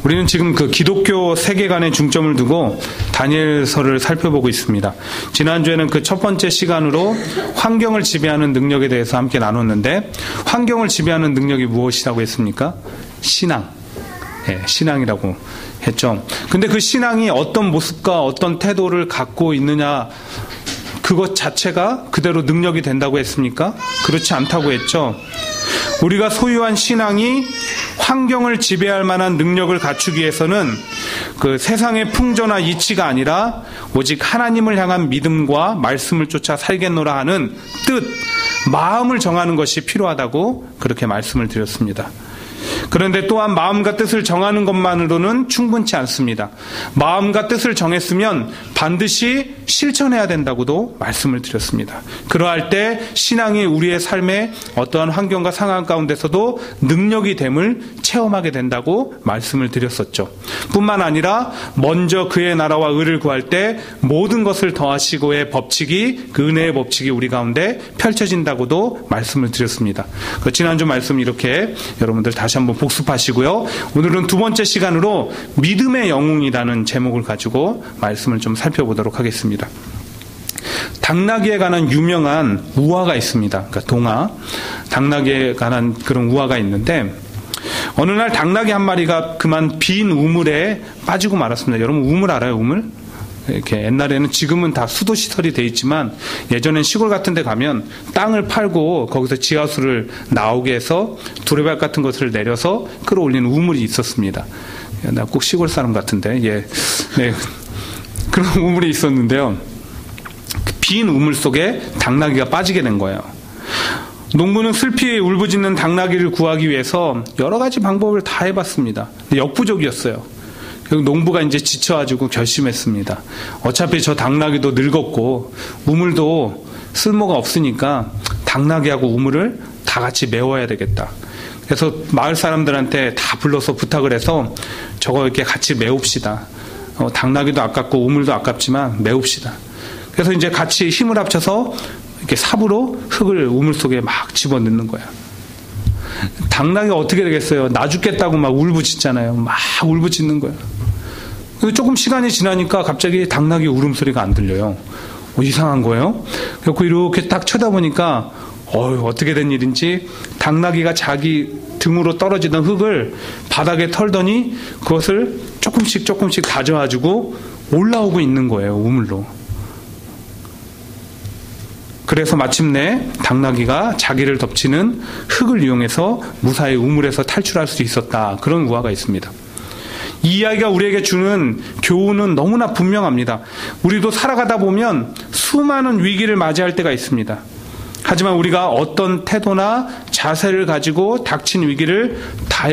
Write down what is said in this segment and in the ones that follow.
우리는 지금 그 기독교 세계관에 중점을 두고 다니엘서를 살펴보고 있습니다. 지난주에는 그 첫 번째 시간으로 환경을 지배하는 능력에 대해서 함께 나눴는데, 환경을 지배하는 능력이 무엇이라고 했습니까? 신앙. 신앙이라고 했죠. 근데 그 신앙이 어떤 모습과 어떤 태도를 갖고 있느냐, 그것 자체가 그대로 능력이 된다고 했습니까? 그렇지 않다고 했죠. 우리가 소유한 신앙이 환경을 지배할 만한 능력을 갖추기 위해서는 그 세상의 풍조나 이치가 아니라 오직 하나님을 향한 믿음과 말씀을 쫓아 살겠노라 하는 뜻, 마음을 정하는 것이 필요하다고 그렇게 말씀을 드렸습니다. 그런데 또한 마음과 뜻을 정하는 것만으로는 충분치 않습니다. 마음과 뜻을 정했으면 반드시 실천해야 된다고도 말씀을 드렸습니다. 그러할 때 신앙이 우리의 삶에 어떠한 환경과 상황 가운데서도 능력이 됨을 체험하게 된다고 말씀을 드렸었죠. 뿐만 아니라 먼저 그의 나라와 의를 구할 때 모든 것을 더하시고의 법칙이, 그 은혜의 법칙이 우리 가운데 펼쳐진다고도 말씀을 드렸습니다. 지난주 말씀 이렇게 여러분들 다시 한번 복습하시고요. 오늘은 두 번째 시간으로 믿음의 영웅이라는 제목을 가지고 말씀을 좀 살펴보도록 하겠습니다. 당나귀에 관한 유명한 우화가 있습니다. 그러니까 동화, 당나귀에 관한 그런 우화가 있는데, 어느 날 당나귀 한 마리가 그만 빈 우물에 빠지고 말았습니다. 여러분 우물 알아요? 우물? 이렇게 옛날에는, 지금은 다 수도 시설이 돼 있지만 예전엔 시골 같은 데 가면 땅을 팔고 거기서 지하수를 나오게 해서 두레박 같은 것을 내려서 끌어올리는 우물이 있었습니다. 나 꼭 시골 사람 같은데, 네, 그런 우물이 있었는데요. 빈 우물 속에 당나귀가 빠지게 된 거예요. 농부는 슬피 울부짖는 당나귀를 구하기 위해서 여러 가지 방법을 다 해봤습니다. 역부족이었어요. 농부가 이제 지쳐가지고 결심했습니다. 어차피 저 당나귀도 늙었고 우물도 쓸모가 없으니까 당나귀하고 우물을 다 같이 메워야 되겠다. 그래서 마을 사람들한테 다 불러서 부탁을 해서 저거 이렇게 같이 메웁시다. 당나귀도 아깝고 우물도 아깝지만 메웁시다. 그래서 이제 같이 힘을 합쳐서 이렇게 삽으로 흙을 우물 속에 막 집어넣는 거야. 당나귀가 어떻게 되겠어요? 나 죽겠다고 막 울부짖잖아요. 막 울부짖는 거야. 조금 시간이 지나니까 갑자기 당나귀 울음소리가 안 들려요. 이상한 거예요. 그래서 이렇게 딱 쳐다보니까 어떻게 된 일인지 당나귀가 자기 등으로 떨어지던 흙을 바닥에 털더니 그것을 조금씩 다져가지고 올라오고 있는 거예요. 우물로. 그래서 마침내 당나귀가 자기를 덮치는 흙을 이용해서 무사히 우물에서 탈출할 수 있었다. 그런 우화가 있습니다. 이 이야기가 우리에게 주는 교훈은 너무나 분명합니다. 우리도 살아가다 보면 수많은 위기를 맞이할 때가 있습니다. 하지만 우리가 어떤 태도나 자세를 가지고 닥친 위기를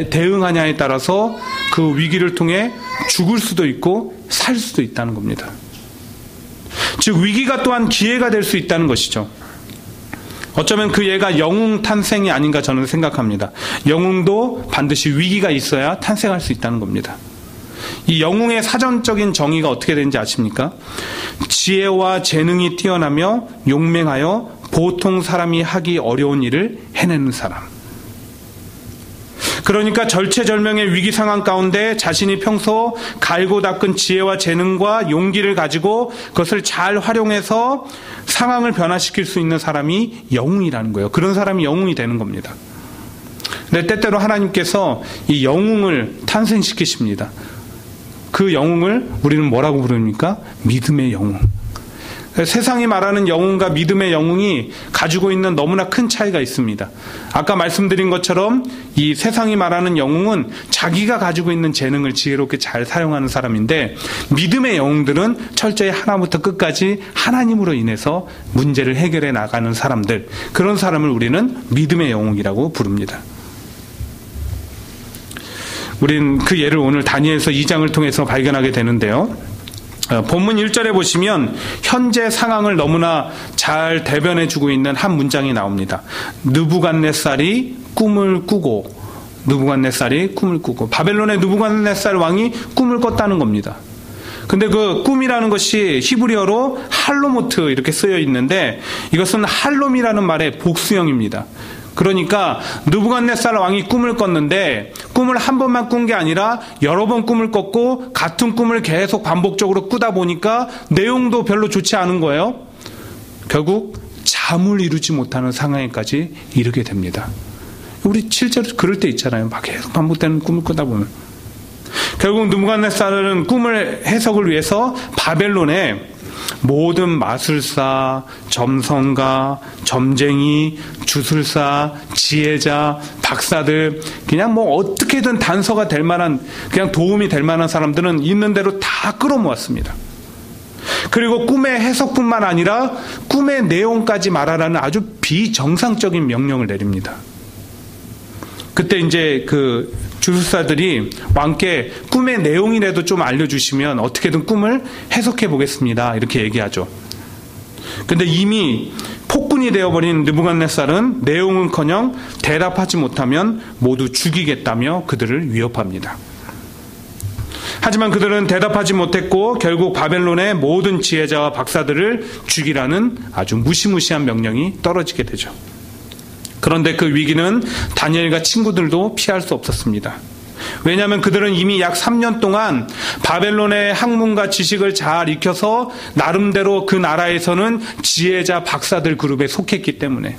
대응하냐에 따라서 그 위기를 통해 죽을 수도 있고 살 수도 있다는 겁니다. 즉 위기가 또한 기회가 될 수 있다는 것이죠. 어쩌면 그 예가 영웅 탄생이 아닌가 저는 생각합니다. 영웅도 반드시 위기가 있어야 탄생할 수 있다는 겁니다. 이 영웅의 사전적인 정의가 어떻게 되는지 아십니까? 지혜와 재능이 뛰어나며 용맹하여 보통 사람이 하기 어려운 일을 해내는 사람. 그러니까 절체절명의 위기 상황 가운데 자신이 평소 갈고 닦은 지혜와 재능과 용기를 가지고 그것을 잘 활용해서 상황을 변화시킬 수 있는 사람이 영웅이라는 거예요. 그런 사람이 영웅이 되는 겁니다. 근데 때때로 하나님께서 이 영웅을 탄생시키십니다. 그 영웅을 우리는 뭐라고 부릅니까? 믿음의 영웅. 세상이 말하는 영웅과 믿음의 영웅이 가지고 있는 너무나 큰 차이가 있습니다. 아까 말씀드린 것처럼 이 세상이 말하는 영웅은 자기가 가지고 있는 재능을 지혜롭게 잘 사용하는 사람인데, 믿음의 영웅들은 철저히 하나부터 끝까지 하나님으로 인해서 문제를 해결해 나가는 사람들, 그런 사람을 우리는 믿음의 영웅이라고 부릅니다. 우린 그 예를 오늘 다니엘서 2장을 통해서 발견하게 되는데요. 본문 1절에 보시면 현재 상황을 너무나 잘 대변해주고 있는 한 문장이 나옵니다. 느부갓네살이 꿈을 꾸고, 바벨론의 느부갓네살 왕이 꿈을 꿨다는 겁니다. 근데 그 꿈이라는 것이 히브리어로 할로모트 이렇게 쓰여 있는데, 이것은 할롬이라는 말의 복수형입니다. 그러니까 느부갓네살 왕이 꿈을 꿨는데 꿈을 한 번만 꾼 게 아니라 여러 번 꿈을 꿨고 같은 꿈을 계속 반복적으로 꾸다 보니까 내용도 별로 좋지 않은 거예요. 결국 잠을 이루지 못하는 상황에까지 이르게 됩니다. 우리 실제로 그럴 때 있잖아요. 막 계속 반복되는 꿈을 꾸다 보면. 결국 느부갓네살은 꿈을 해석을 위해서 바벨론에 모든 마술사, 점성가, 점쟁이, 주술사, 지혜자, 박사들, 그냥 뭐 어떻게든 단서가 될 만한, 그냥 도움이 될 만한 사람들은 있는 대로 다 끌어모았습니다. 그리고 꿈의 해석뿐만 아니라 꿈의 내용까지 말하라는 아주 비정상적인 명령을 내립니다. 그때 이제 그 주술사들이 왕께 꿈의 내용이라도 좀 알려주시면 어떻게든 꿈을 해석해 보겠습니다. 이렇게 얘기하죠. 근데 이미 폭군이 되어버린 느부갓네살은 내용은커녕 대답하지 못하면 모두 죽이겠다며 그들을 위협합니다. 하지만 그들은 대답하지 못했고 결국 바벨론의 모든 지혜자와 박사들을 죽이라는 아주 무시무시한 명령이 떨어지게 되죠. 그런데 그 위기는 다니엘과 친구들도 피할 수 없었습니다. 왜냐하면 그들은 이미 약 3년 동안 바벨론의 학문과 지식을 잘 익혀서 나름대로 그 나라에서는 지혜자 박사들 그룹에 속했기 때문에.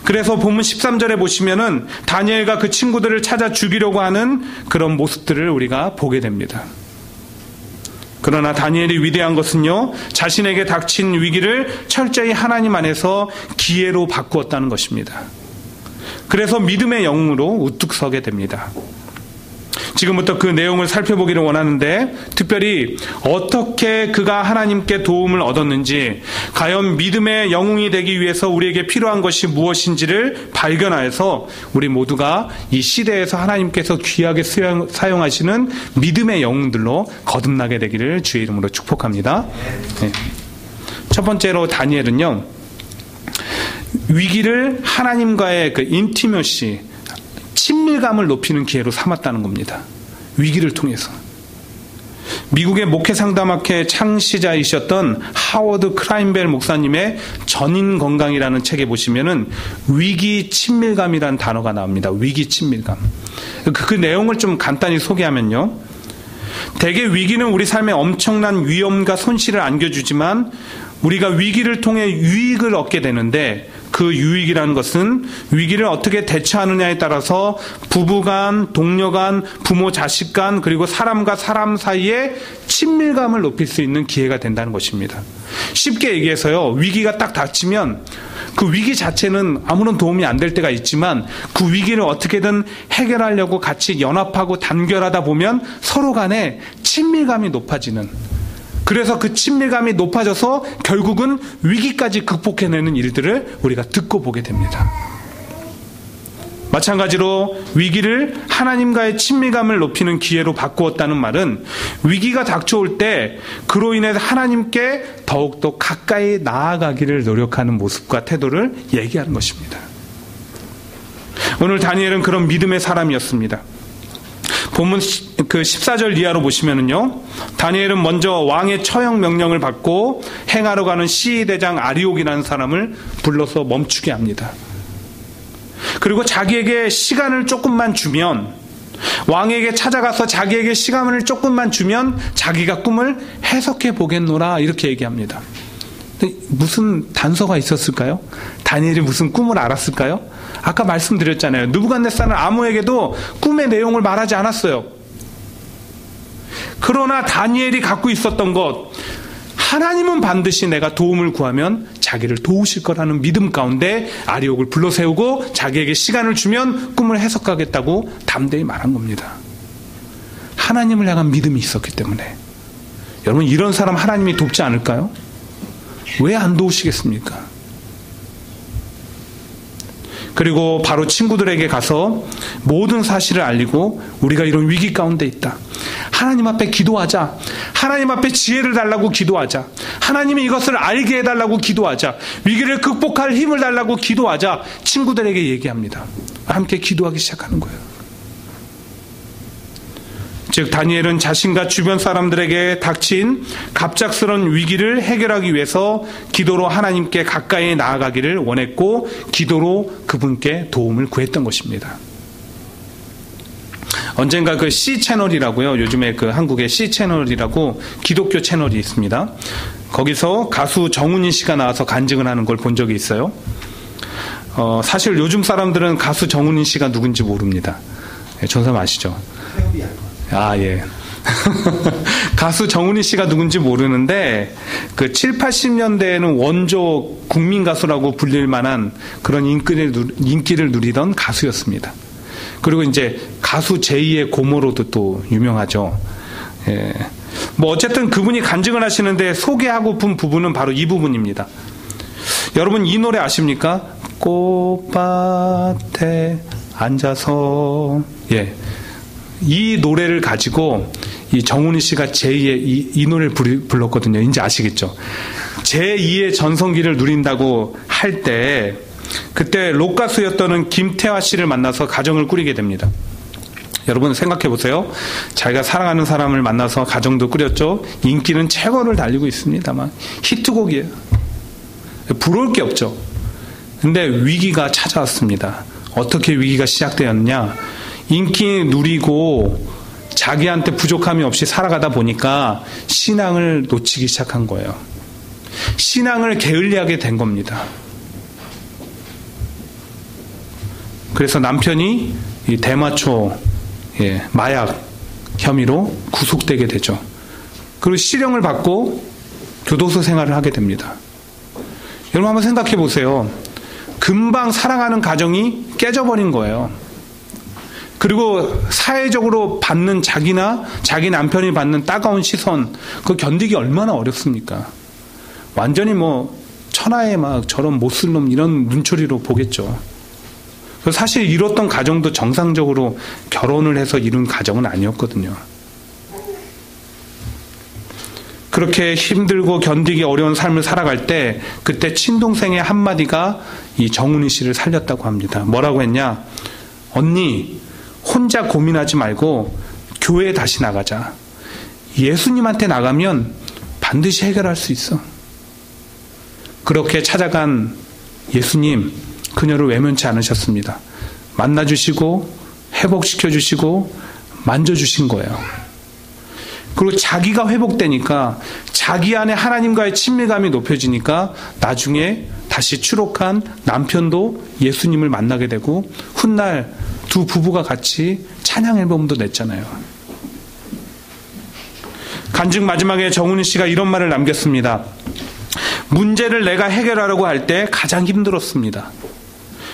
그래서 본문 13절에 보시면은 다니엘과 그 친구들을 찾아 죽이려고 하는 그런 모습들을 우리가 보게 됩니다. 그러나 다니엘이 위대한 것은요, 자신에게 닥친 위기를 철저히 하나님 안에서 기회로 바꾸었다는 것입니다. 그래서 믿음의 영으로 우뚝 서게 됩니다. 지금부터 그 내용을 살펴보기를 원하는데, 특별히 어떻게 그가 하나님께 도움을 얻었는지, 과연 믿음의 영웅이 되기 위해서 우리에게 필요한 것이 무엇인지를 발견하여서 우리 모두가 이 시대에서 하나님께서 귀하게 사용하시는 믿음의 영웅들로 거듭나게 되기를 주의 이름으로 축복합니다. 네. 첫 번째로 다니엘은요, 위기를 하나님과의 그 인티머시, 친밀감을 높이는 기회로 삼았다는 겁니다. 위기를 통해서. 미국의 목회 상담학회 창시자이셨던 하워드 크라인벨 목사님의 전인 건강이라는 책에 보시면은 위기 친밀감이라는 단어가 나옵니다. 위기 친밀감. 그 내용을 좀 간단히 소개하면요. 대개 위기는 우리 삶에 엄청난 위험과 손실을 안겨주지만 우리가 위기를 통해 유익을 얻게 되는데, 그 유익이라는 것은 위기를 어떻게 대처하느냐에 따라서 부부간, 동료간, 부모 자식간, 그리고 사람과 사람 사이에 친밀감을 높일 수 있는 기회가 된다는 것입니다. 쉽게 얘기해서요, 위기가 딱 닥치면 그 위기 자체는 아무런 도움이 안 될 때가 있지만 그 위기를 어떻게든 해결하려고 같이 연합하고 단결하다 보면 서로 간에 친밀감이 높아지는, 그래서 그 친밀감이 높아져서 결국은 위기까지 극복해내는 일들을 우리가 듣고 보게 됩니다. 마찬가지로 위기를 하나님과의 친밀감을 높이는 기회로 바꾸었다는 말은 위기가 닥쳐올 때 그로 인해 하나님께 더욱더 가까이 나아가기를 노력하는 모습과 태도를 얘기하는 것입니다. 오늘 다니엘은 그런 믿음의 사람이었습니다. 본문 그 14절 이하로 보시면은요, 다니엘은 먼저 왕의 처형 명령을 받고 행하러 가는 시위대장 아리옥이라는 사람을 불러서 멈추게 합니다. 그리고 자기에게 시간을 조금만 주면, 왕에게 찾아가서 자기에게 시간을 조금만 주면 자기가 꿈을 해석해 보겠노라, 이렇게 얘기합니다. 근데 무슨 단서가 있었을까요? 다니엘이 무슨 꿈을 알았을까요? 아까 말씀드렸잖아요. 느부갓네살은 아무에게도 꿈의 내용을 말하지 않았어요. 그러나 다니엘이 갖고 있었던 것, 하나님은 반드시 내가 도움을 구하면 자기를 도우실 거라는 믿음 가운데 아리옥을 불러세우고 자기에게 시간을 주면 꿈을 해석하겠다고 담대히 말한 겁니다. 하나님을 향한 믿음이 있었기 때문에. 여러분, 이런 사람 하나님이 돕지 않을까요? 왜 안 도우시겠습니까? 그리고 바로 친구들에게 가서 모든 사실을 알리고 우리가 이런 위기 가운데 있다. 하나님 앞에 기도하자. 하나님 앞에 지혜를 달라고 기도하자. 하나님이 이것을 알게 해달라고 기도하자. 위기를 극복할 힘을 달라고 기도하자. 친구들에게 얘기합니다. 함께 기도하기 시작하는 거예요. 즉 다니엘은 자신과 주변 사람들에게 닥친 갑작스러운 위기를 해결하기 위해서 기도로 하나님께 가까이 나아가기를 원했고 기도로 그분께 도움을 구했던 것입니다. 언젠가 그 C채널이라고요. 요즘에 그 한국에 C채널이라고 기독교 채널이 있습니다. 거기서 가수 정훈이 씨가 나와서 간증을 하는 걸 본 적이 있어요. 사실 요즘 사람들은 가수 정훈이 씨가 누군지 모릅니다. 전사 아시죠? 예. 가수 정훈이 씨가 누군지 모르는데 그 7, 80년대에는 원조 국민 가수라고 불릴 만한 그런 인기를 누리던 가수였습니다. 그리고 이제 가수 제2의 고모로도 또 유명하죠. 예. 뭐 어쨌든 그분이 간증을 하시는데 소개하고픈 부분은 바로 이 부분입니다. 여러분 이 노래 아십니까? 꽃밭에 앉아서. 예. 이 노래를 가지고 이 정훈이 씨가 제2의 이 노래를 불렀거든요. 이제 아시겠죠? 제2의 전성기를 누린다고 할 때 그때 록가수였던 김태화 씨를 만나서 가정을 꾸리게 됩니다. 여러분 생각해 보세요. 자기가 사랑하는 사람을 만나서 가정도 꾸렸죠. 인기는 최고를 달리고 있습니다만 히트곡이에요. 부러울 게 없죠. 근데 위기가 찾아왔습니다. 어떻게 위기가 시작되었느냐? 인기 누리고 자기한테 부족함이 없이 살아가다 보니까 신앙을 놓치기 시작한 거예요. 신앙을 게을리하게 된 겁니다. 그래서 남편이 이 대마초 마약 혐의로 구속되게 되죠. 그리고 실형을 받고 교도소 생활을 하게 됩니다. 여러분 한번 생각해 보세요. 금방 사랑하는 가정이 깨져버린 거예요. 그리고 사회적으로 받는 자기나 자기 남편이 받는 따가운 시선, 그거 견디기 얼마나 어렵습니까? 완전히 뭐 천하에 막 저런 못쓸 놈 이런 눈초리로 보겠죠. 사실 이뤘던 가정도 정상적으로 결혼을 해서 이룬 가정은 아니었거든요. 그렇게 힘들고 견디기 어려운 삶을 살아갈 때 그때 친동생의 한마디가 이 정훈이 씨를 살렸다고 합니다. 뭐라고 했냐? 언니 혼자 고민하지 말고 교회에 다시 나가자. 예수님한테 나가면 반드시 해결할 수 있어. 그렇게 찾아간 예수님, 그녀를 외면치 않으셨습니다. 만나주시고 회복시켜주시고 만져주신 거예요. 그리고 자기가 회복되니까 자기 안에 하나님과의 친밀감이 높여지니까 나중에 다시 추록한 남편도 예수님을 만나게 되고 훗날 두 부부가 같이 찬양 앨범도 냈잖아요. 간증 마지막에 정훈이 씨가 이런 말을 남겼습니다. 문제를 내가 해결하려고 할 때 가장 힘들었습니다.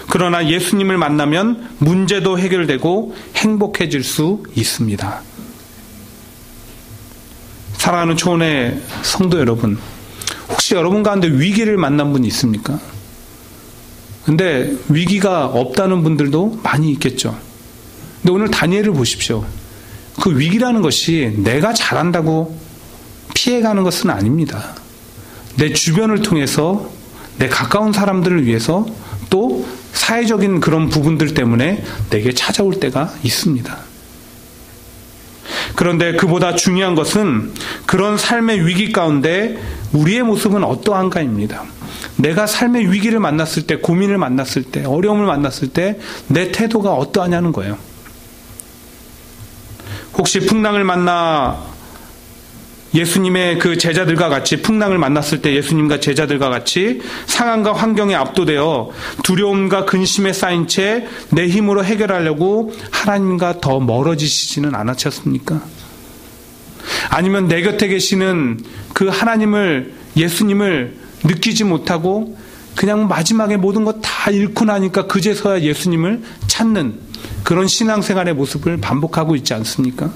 그러나 예수님을 만나면 문제도 해결되고 행복해질 수 있습니다. 사랑하는 초원의 성도 여러분, 혹시 여러분 가운데 위기를 만난 분이 있습니까? 근데 위기가 없다는 분들도 많이 있겠죠. 근데 오늘 다니엘을 보십시오. 그 위기라는 것이 내가 잘한다고 피해가는 것은 아닙니다. 내 주변을 통해서 내 가까운 사람들을 위해서 또 사회적인 그런 부분들 때문에 내게 찾아올 때가 있습니다. 그런데 그보다 중요한 것은 그런 삶의 위기 가운데 우리의 모습은 어떠한가입니다. 내가 삶의 위기를 만났을 때, 고민을 만났을 때, 어려움을 만났을 때 내 태도가 어떠하냐는 거예요. 혹시 풍랑을 만나 예수님의 그 제자들과 같이 풍랑을 만났을 때 예수님과 제자들과 같이 상황과 환경에 압도되어 두려움과 근심에 쌓인 채 내 힘으로 해결하려고 하나님과 더 멀어지시지는 않으셨습니까? 아니면 내 곁에 계시는 그 하나님을, 예수님을 느끼지 못하고 그냥 마지막에 모든 것 다 잃고 나니까 그제서야 예수님을 찾는 그런 신앙생활의 모습을 반복하고 있지 않습니까?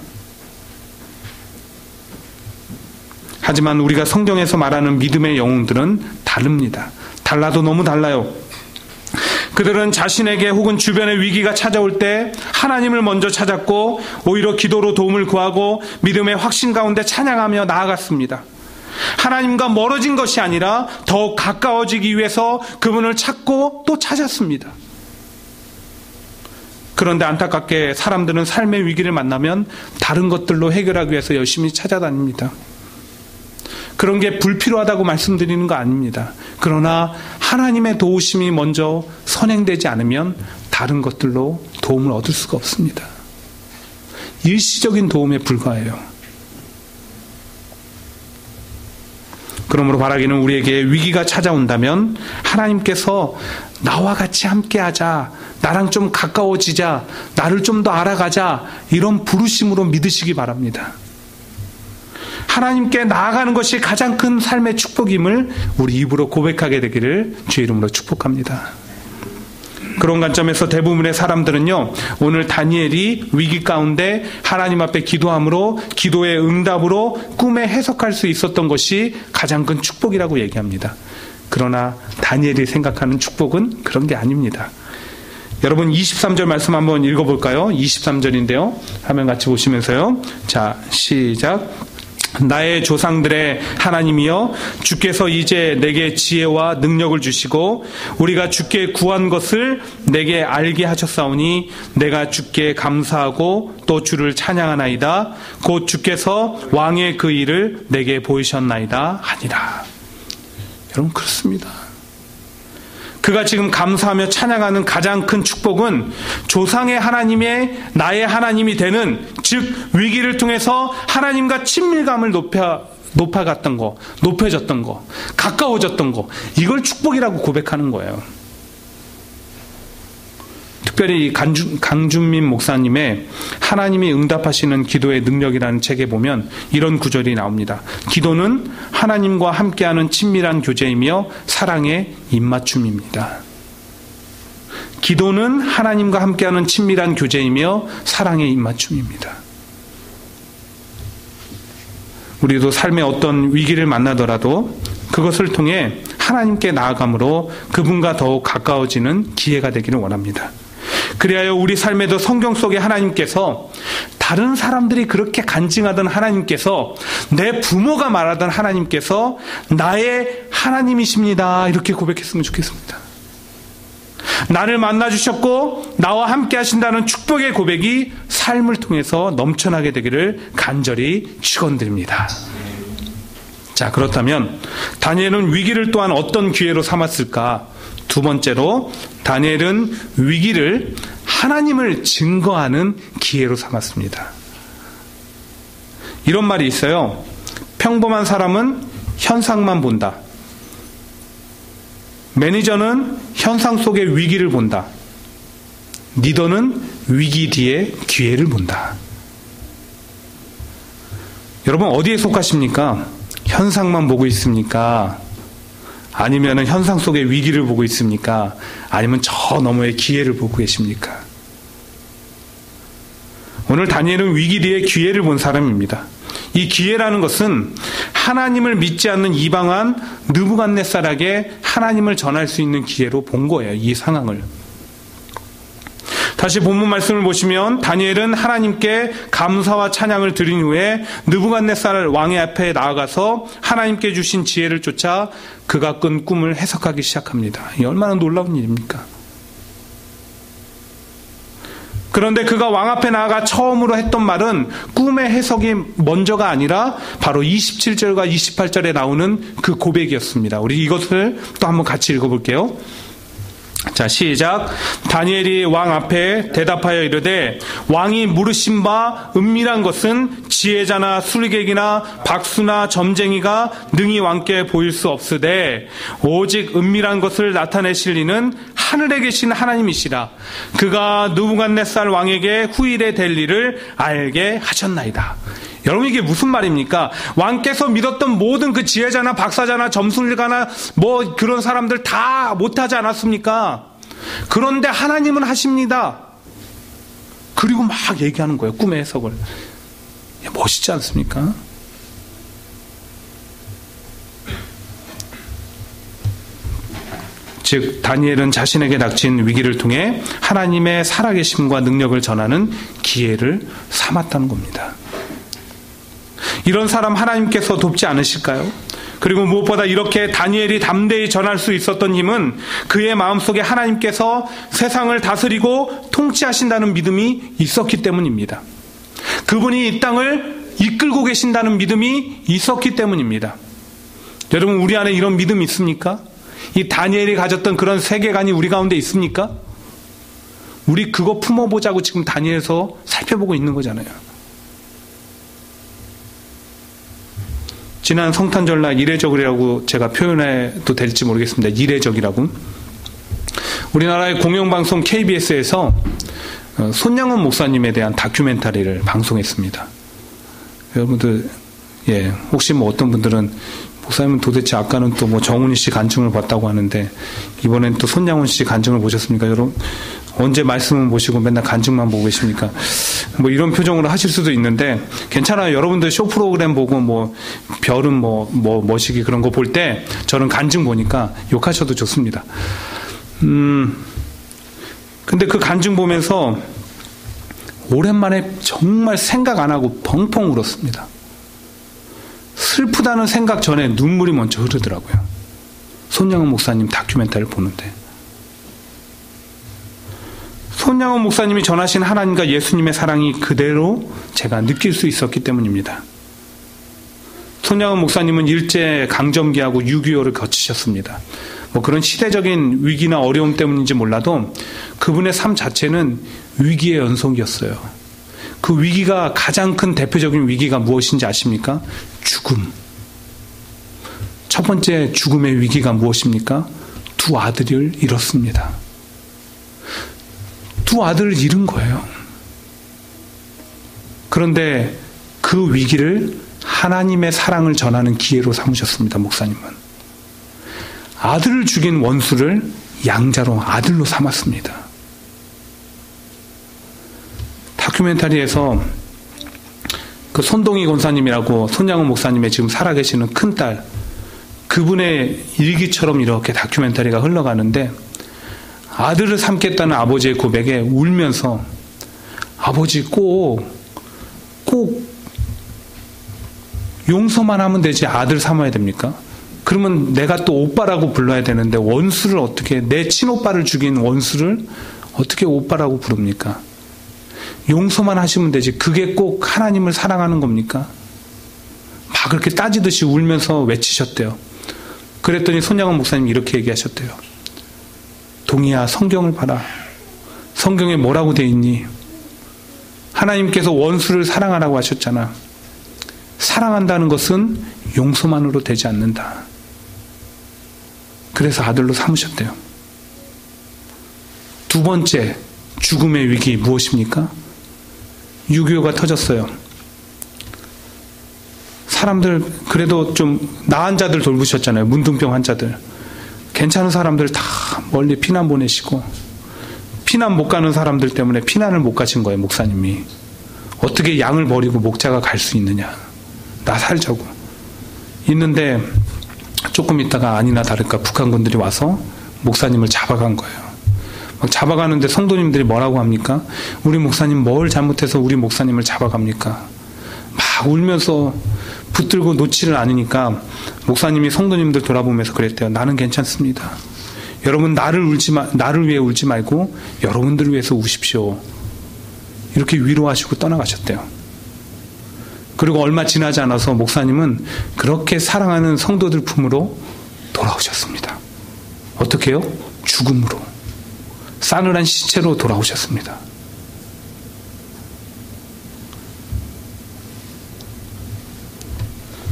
하지만 우리가 성경에서 말하는 믿음의 영웅들은 다릅니다. 달라도 너무 달라요. 그들은 자신에게 혹은 주변의 위기가 찾아올 때 하나님을 먼저 찾았고 오히려 기도로 도움을 구하고 믿음의 확신 가운데 찬양하며 나아갔습니다. 하나님과 멀어진 것이 아니라 더욱 가까워지기 위해서 그분을 찾고 또 찾았습니다. 그런데 안타깝게 사람들은 삶의 위기를 만나면 다른 것들로 해결하기 위해서 열심히 찾아다닙니다. 그런 게 불필요하다고 말씀드리는 거 아닙니다. 그러나 하나님의 도우심이 먼저 선행되지 않으면 다른 것들로 도움을 얻을 수가 없습니다. 일시적인 도움에 불과해요. 그러므로 바라기는 우리에게 위기가 찾아온다면 하나님께서 나와 같이 함께하자, 나랑 좀 가까워지자, 나를 좀 더 알아가자, 이런 부르심으로 믿으시기 바랍니다. 하나님께 나아가는 것이 가장 큰 삶의 축복임을 우리 입으로 고백하게 되기를 주의 이름으로 축복합니다. 그런 관점에서 대부분의 사람들은요, 오늘 다니엘이 위기 가운데 하나님 앞에 기도함으로, 기도의 응답으로 꿈에 해석할 수 있었던 것이 가장 큰 축복이라고 얘기합니다. 그러나 다니엘이 생각하는 축복은 그런 게 아닙니다. 여러분 23절 말씀 한번 읽어볼까요? 23절인데요. 화면 같이 보시면서요. 자, 시작. 나의 조상들의 하나님이여, 주께서 이제 내게 지혜와 능력을 주시고 우리가 주께 구한 것을 내게 알게 하셨사오니 내가 주께 감사하고 또 주를 찬양하나이다. 곧 주께서 왕의 그 일을 내게 보이셨나이다 하니라. 여러분, 그렇습니다. 그가 지금 감사하며 찬양하는 가장 큰 축복은 조상의 하나님의 나의 하나님이 되는, 즉 위기를 통해서 하나님과 친밀감을 높아갔던 거, 높여졌던 거, 가까워졌던 거, 이걸 축복이라고 고백하는 거예요. 특별히 강준민 목사님의 하나님이 응답하시는 기도의 능력이라는 책에 보면 이런 구절이 나옵니다. 기도는 하나님과 함께하는 친밀한 교제이며 사랑의 입맞춤입니다. 기도는 하나님과 함께하는 친밀한 교제이며 사랑의 입맞춤입니다. 우리도 삶의 어떤 위기를 만나더라도 그것을 통해 하나님께 나아감으로 그분과 더욱 가까워지는 기회가 되기를 원합니다. 그리하여 우리 삶에도 성경 속에 하나님께서, 다른 사람들이 그렇게 간증하던 하나님께서, 내 부모가 말하던 하나님께서 나의 하나님이십니다, 이렇게 고백했으면 좋겠습니다. 나를 만나주셨고 나와 함께 하신다는 축복의 고백이 삶을 통해서 넘쳐나게 되기를 간절히 축원드립니다. 자, 그렇다면 다니엘은 위기를 또한 어떤 기회로 삼았을까? 두 번째로, 다니엘은 위기를 하나님을 증거하는 기회로 삼았습니다. 이런 말이 있어요. 평범한 사람은 현상만 본다. 매니저는 현상 속의 위기를 본다. 리더는 위기 뒤에 기회를 본다. 여러분, 어디에 속하십니까? 현상만 보고 있습니까? 아니면 현상 속의 위기를 보고 있습니까? 아니면 저 너머의 기회를 보고 계십니까? 오늘 다니엘은 위기 뒤에 기회를 본 사람입니다. 이 기회라는 것은 하나님을 믿지 않는 이방한 느부갓네살에게 하나님을 전할 수 있는 기회로 본 거예요, 이 상황을. 다시 본문 말씀을 보시면 다니엘은 하나님께 감사와 찬양을 드린 후에 느부갓네살 왕의 앞에 나아가서 하나님께 주신 지혜를 쫓아 그가 꾼 꿈을 해석하기 시작합니다. 이 얼마나 놀라운 일입니까? 그런데 그가 왕 앞에 나아가 처음으로 했던 말은 꿈의 해석이 먼저가 아니라 바로 27절과 28절에 나오는 그 고백이었습니다. 우리 이것을 또 한번 같이 읽어볼게요. 자, 시작. 다니엘이 왕 앞에 대답하여 이르되, 왕이 물으신 바 은밀한 것은 지혜자나 술객이나 박수나 점쟁이가 능히 왕께 보일 수 없으되 오직 은밀한 것을 나타내실 이는 하늘에 계신 하나님이시라. 그가 느부갓네살 왕에게 후일에 될 일을 알게 하셨나이다. 여러분, 이게 무슨 말입니까? 왕께서 믿었던 모든 그 지혜자나 박사자나 점술가나 뭐 그런 사람들 다 못하지 않았습니까? 그런데 하나님은 하십니다. 그리고 막 얘기하는 거예요, 꿈의 해석을. 멋있지 않습니까? 즉, 다니엘은 자신에게 닥친 위기를 통해 하나님의 살아계심과 능력을 전하는 기회를 삼았다는 겁니다. 이런 사람 하나님께서 돕지 않으실까요? 그리고 무엇보다 이렇게 다니엘이 담대히 전할 수 있었던 힘은 그의 마음속에 하나님께서 세상을 다스리고 통치하신다는 믿음이 있었기 때문입니다. 그분이 이 땅을 이끌고 계신다는 믿음이 있었기 때문입니다. 여러분, 우리 안에 이런 믿음 있습니까? 이 다니엘이 가졌던 그런 세계관이 우리 가운데 있습니까? 우리 그거 품어보자고 지금 다니엘서 살펴보고 있는 거잖아요. 지난 성탄절날 이례적이라고 제가 표현해도 될지 모르겠습니다. 이례적이라고. 우리나라의 공영방송 KBS에서 손양원 목사님에 대한 다큐멘터리를 방송했습니다. 여러분들, 혹시 어떤 분들은 목사님은 도대체 아까는 또 정훈이 씨 간증을 봤다고 하는데 이번엔 또 손양원 씨 간증을 보셨습니까? 여러분, 언제 말씀을 보시고 맨날 간증만 보고 계십니까? 이런 표정으로 하실 수도 있는데 괜찮아요. 여러분들 쇼 프로그램 보고 별은 머시기 그런 거 볼 때 저는 간증 보니까 욕하셔도 좋습니다. 근데 그 간증 보면서 오랜만에 정말 생각 안 하고 펑펑 울었습니다. 슬프다는 생각 전에 눈물이 먼저 흐르더라고요. 손양원 목사님 다큐멘터리를 보는데. 손양원 목사님이 전하신 하나님과 예수님의 사랑이 그대로 제가 느낄 수 있었기 때문입니다. 손양원 목사님은 일제 강점기하고 6.25를 거치셨습니다. 그런 시대적인 위기나 어려움 때문인지 몰라도 그분의 삶 자체는 위기의 연속이었어요. 그 위기가 가장 큰 대표적인 위기가 무엇인지 아십니까? 죽음. 첫 번째 죽음의 위기가 무엇입니까? 두 아들을 잃었습니다. 두 아들을 잃은 거예요. 그런데 그 위기를 하나님의 사랑을 전하는 기회로 삼으셨습니다. 목사님은. 아들을 죽인 원수를 양자로 아들로 삼았습니다. 다큐멘터리에서 그 손동희 권사님이라고 손양원 목사님의 지금 살아계시는 큰딸, 그분의 일기처럼 이렇게 다큐멘터리가 흘러가는데 아들을 삼겠다는 아버지의 고백에 울면서 아버지 꼭 용서만 하면 되지 아들 삼아야 됩니까? 그러면 내가 또 오빠라고 불러야 되는데 원수를 어떻게, 내 친오빠를 죽인 원수를 어떻게 오빠라고 부릅니까? 용서만 하시면 되지 그게 꼭 하나님을 사랑하는 겁니까? 막 그렇게 따지듯이 울면서 외치셨대요. 그랬더니 손양원 목사님이 이렇게 얘기하셨대요. 동희야, 성경을 봐라. 성경에 뭐라고 돼 있니? 하나님께서 원수를 사랑하라고 하셨잖아. 사랑한다는 것은 용서만으로 되지 않는다. 그래서 아들로 삼으셨대요. 두 번째 죽음의 위기 무엇입니까? 6.25가 터졌어요. 사람들 그래도 좀 나은 자들 돌보셨잖아요. 문둥병 환자들. 괜찮은 사람들 다 멀리 피난 보내시고 피난 못 가는 사람들 때문에 피난을 못 가신 거예요. 목사님이. 어떻게 양을 버리고 목자가 갈 수 있느냐. 나 살자고. 있는데 조금 있다가 아니나 다를까 북한군들이 와서 목사님을 잡아간 거예요. 막 잡아가는데 성도님들이 뭐라고 합니까? 우리 목사님 뭘 잘못해서 우리 목사님을 잡아갑니까? 막 울면서 붙들고 놓지를 않으니까 목사님이 성도님들 돌아보면서 그랬대요. 나는 괜찮습니다. 여러분 나를 위해 울지 말고 여러분들을 위해서 우십시오. 이렇게 위로하시고 떠나가셨대요. 그리고 얼마 지나지 않아서 목사님은 그렇게 사랑하는 성도들 품으로 돌아오셨습니다. 어떻게 해요? 죽음으로. 싸늘한 시체로 돌아오셨습니다.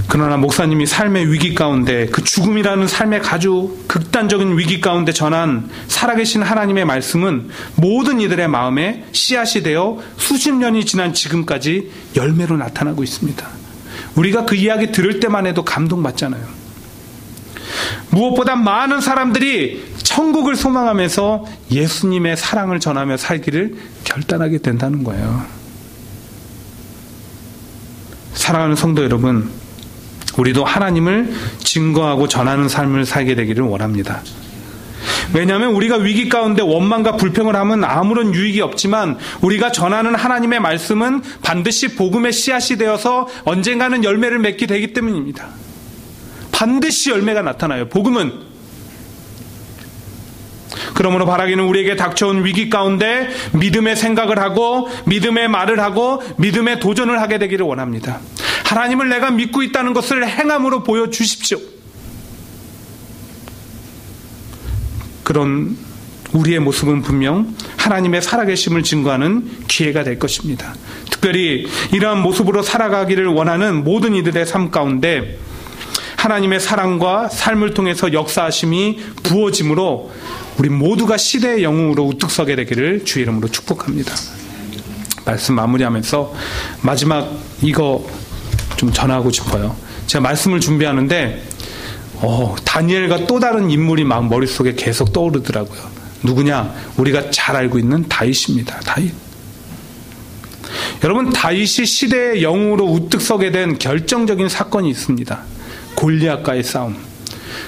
그러나 목사님이 삶의 위기 가운데 그 죽음이라는 삶의 아주 극단적인 위기 가운데 전한 살아계신 하나님의 말씀은 모든 이들의 마음에 씨앗이 되어 수십 년이 지난 지금까지 열매로 나타나고 있습니다. 우리가 그 이야기 들을 때만 해도 감동받잖아요. 무엇보다 많은 사람들이 천국을 소망하면서 예수님의 사랑을 전하며 살기를 결단하게 된다는 거예요. 사랑하는 성도 여러분, 우리도 하나님을 증거하고 전하는 삶을 살게 되기를 원합니다. 왜냐하면 우리가 위기 가운데 원망과 불평을 하면 아무런 유익이 없지만 우리가 전하는 하나님의 말씀은 반드시 복음의 씨앗이 되어서 언젠가는 열매를 맺게 되기 때문입니다. 반드시 열매가 나타나요. 복음은. 그러므로 바라기는 우리에게 닥쳐온 위기 가운데 믿음의 생각을 하고 믿음의 말을 하고 믿음의 도전을 하게 되기를 원합니다. 하나님을 내가 믿고 있다는 것을 행함으로 보여주십시오. 그런 우리의 모습은 분명 하나님의 살아계심을 증거하는 기회가 될 것입니다. 특별히 이러한 모습으로 살아가기를 원하는 모든 이들의 삶 가운데 하나님의 사랑과 삶을 통해서 역사하심이 부어짐으로 우리 모두가 시대의 영웅으로 우뚝 서게 되기를 주의 이름으로 축복합니다. 말씀 마무리하면서 마지막 이거 좀 전하고 싶어요. 제가 말씀을 준비하는데 다니엘과 또 다른 인물이 막 머릿속에 계속 떠오르더라고요. 누구냐? 우리가 잘 알고 있는 다윗입니다. 다윗. 여러분, 다윗이 시대의 영웅으로 우뚝 서게 된 결정적인 사건이 있습니다. 골리앗과의 싸움.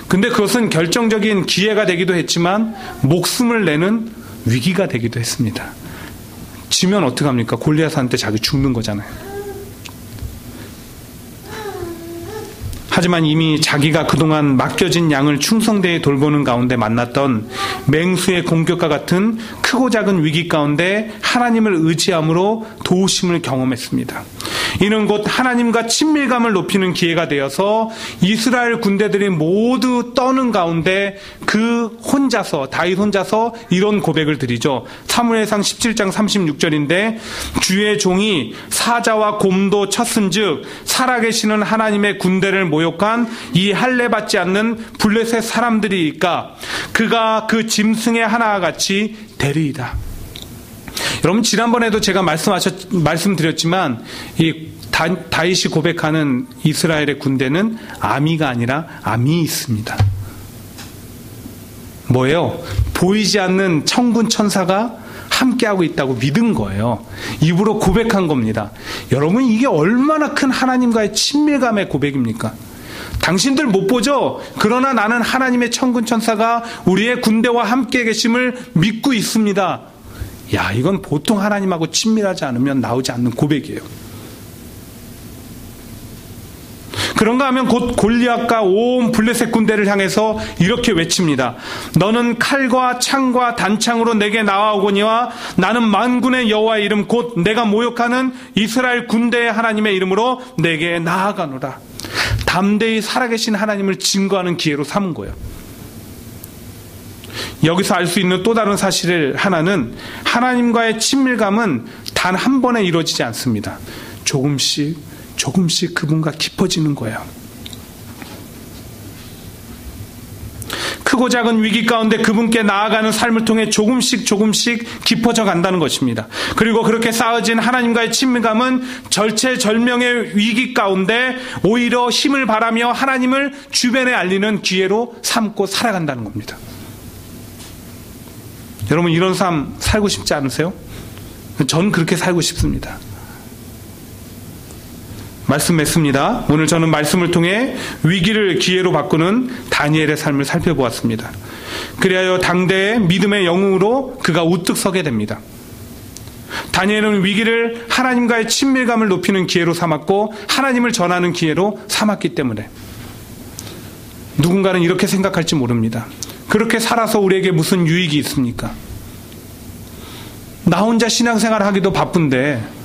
근데 그것은 결정적인 기회가 되기도 했지만 목숨을 내는 위기가 되기도 했습니다. 지면 어떡합니까? 골리앗한테 자기 죽는 거잖아요. 하지만 이미 자기가 그동안 맡겨진 양을 충성되이 돌보는 가운데 만났던 맹수의 공격과 같은 크고 작은 위기 가운데 하나님을 의지함으로 도우심을 경험했습니다. 이는 곧 하나님과 친밀감을 높이는 기회가 되어서 이스라엘 군대들이 모두 떠는 가운데 다윗 혼자서 이런 고백을 드리죠. 사무엘상 17장 36절인데 주의 종이 사자와 곰도 쳤은즉 살아계시는 하나님의 군대를 모욕한 이 할례 받지 않는 블레셋 사람들이니까 그가 그 짐승의 하나와 같이 되리이다. 여러분, 지난번에도 제가 말씀드렸지만 이 다윗이 고백하는 이스라엘의 군대는 아미가 아니라 암이 있습니다. 뭐예요? 보이지 않는 천군 천사가 함께하고 있다고 믿은 거예요. 입으로 고백한 겁니다. 여러분, 이게 얼마나 큰 하나님과의 친밀감의 고백입니까? 당신들 못 보죠? 그러나 나는 하나님의 천군 천사가 우리의 군대와 함께 계심을 믿고 있습니다. 야, 이건 보통 하나님하고 친밀하지 않으면 나오지 않는 고백이에요. 그런가 하면 곧 골리앗과 온 블레셋 군대를 향해서 이렇게 외칩니다. 너는 칼과 창과 단창으로 내게 나아오거니와 나는 만군의 여호와의 이름 곧 내가 모욕하는 이스라엘 군대의 하나님의 이름으로 내게 나아가노라. 담대히 살아계신 하나님을 증거하는 기회로 삼은 거예요. 여기서 알 수 있는 또 다른 사실 하나는 하나님과의 친밀감은 단 한 번에 이루어지지 않습니다. 조금씩 그분과 깊어지는 거예요. 크고 작은 위기 가운데 그분께 나아가는 삶을 통해 조금씩 깊어져 간다는 것입니다. 그리고 그렇게 쌓아진 하나님과의 친밀감은 절체절명의 위기 가운데 오히려 힘을 바라며 하나님을 주변에 알리는 기회로 삼고 살아간다는 겁니다. 여러분, 이런 삶 살고 싶지 않으세요? 전 그렇게 살고 싶습니다. 말씀 맺습니다. 오늘 저는 말씀을 통해 위기를 기회로 바꾸는 다니엘의 삶을 살펴보았습니다. 그리하여 당대의 믿음의 영웅으로 그가 우뚝 서게 됩니다. 다니엘은 위기를 하나님과의 친밀감을 높이는 기회로 삼았고 하나님을 전하는 기회로 삼았기 때문에 누군가는 이렇게 생각할지 모릅니다. 그렇게 살아서 우리에게 무슨 유익이 있습니까? 나 혼자 신앙생활 하기도 바쁜데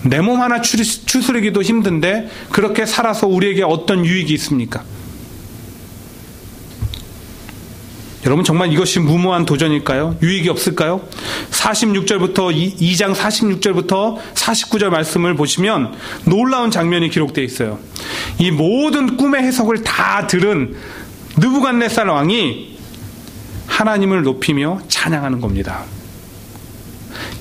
내 몸 하나 추스르기도 힘든데 그렇게 살아서 우리에게 어떤 유익이 있습니까? 여러분, 정말 이것이 무모한 도전일까요? 유익이 없을까요? 2장 46절부터 49절 말씀을 보시면 놀라운 장면이 기록되어 있어요. 이 모든 꿈의 해석을 다 들은 느부갓네살 왕이 하나님을 높이며 찬양하는 겁니다.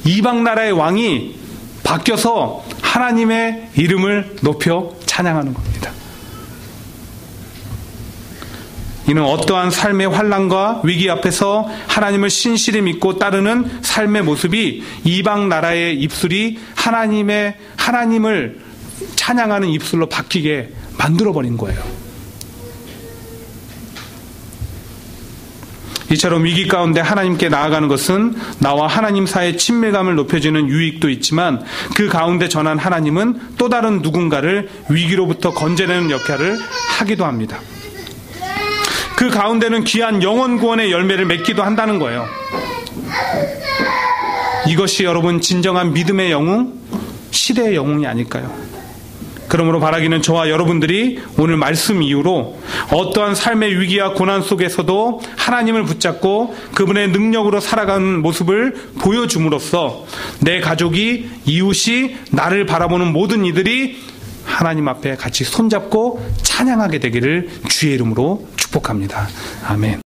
이방 나라의 왕이 바뀌어서 하나님의 이름을 높여 찬양하는 겁니다. 이는 어떠한 삶의 환난과 위기 앞에서 하나님을 신실히 믿고 따르는 삶의 모습이 이방 나라의 입술이 하나님을 찬양하는 입술로 바뀌게 만들어버린 거예요. 이처럼 위기 가운데 하나님께 나아가는 것은 나와 하나님 사이의 친밀감을 높여주는 유익도 있지만 그 가운데 전한 하나님은 또 다른 누군가를 위기로부터 건져내는 역할을 하기도 합니다. 그 가운데는 귀한 영혼 구원의 열매를 맺기도 한다는 거예요. 이것이 여러분 진정한 믿음의 영웅, 시대의 영웅이 아닐까요? 그러므로 바라기는 저와 여러분들이 오늘 말씀 이후로 어떠한 삶의 위기와 고난 속에서도 하나님을 붙잡고 그분의 능력으로 살아가는 모습을 보여줌으로써 내 가족이, 이웃이, 나를 바라보는 모든 이들이 하나님 앞에 같이 손잡고 찬양하게 되기를 주의 이름으로 축복합니다. 아멘.